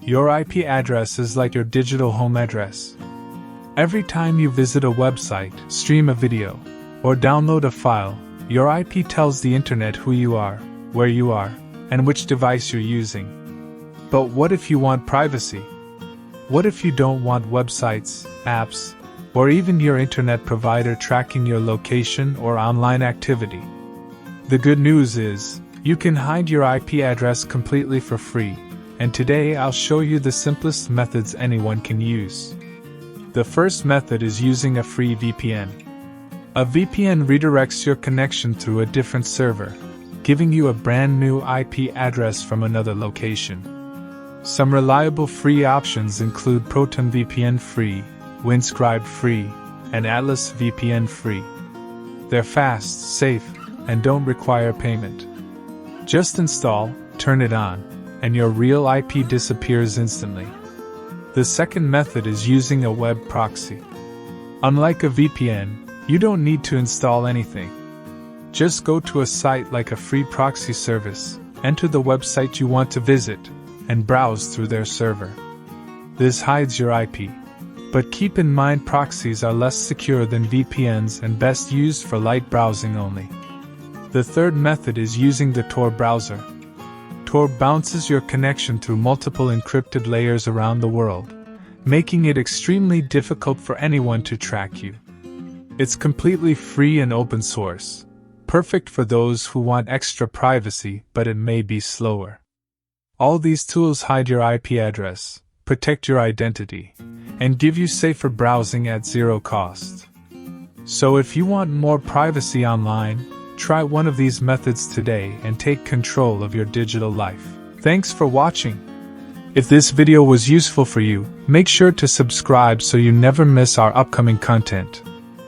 Your IP address is like your digital home address. Every time you visit a website, stream a video, or download a file, your IP tells the internet who you are, where you are, and which device you're using. But what if you want privacy? What if you don't want websites, apps, or even your internet provider tracking your location or online activity? The good news is, you can hide your IP address completely for free, and today I'll show you the simplest methods anyone can use. The first method is using a free VPN. A VPN redirects your connection through a different server, giving you a brand new IP address from another location. Some reliable free options include Proton VPN Free, Windscribe Free, and Atlas VPN Free. They're fast, safe, and don't require payment. Just install, turn it on, and your real IP disappears instantly. The second method is using a web proxy. Unlike a VPN, you don't need to install anything. Just go to a site like a free proxy service, enter the website you want to visit, and browse through their server. This hides your IP. But keep in mind proxies are less secure than VPNs and best used for light browsing only. The third method is using the Tor Browser. Tor bounces your connection through multiple encrypted layers around the world, making it extremely difficult for anyone to track you. It's completely free and open source, perfect for those who want extra privacy, but it may be slower. All these tools hide your IP address, protect your identity, and give you safer browsing at zero cost. So if you want more privacy online, try one of these methods today and take control of your digital life. Thanks for watching. If this video was useful for you, make sure to subscribe so you never miss our upcoming content.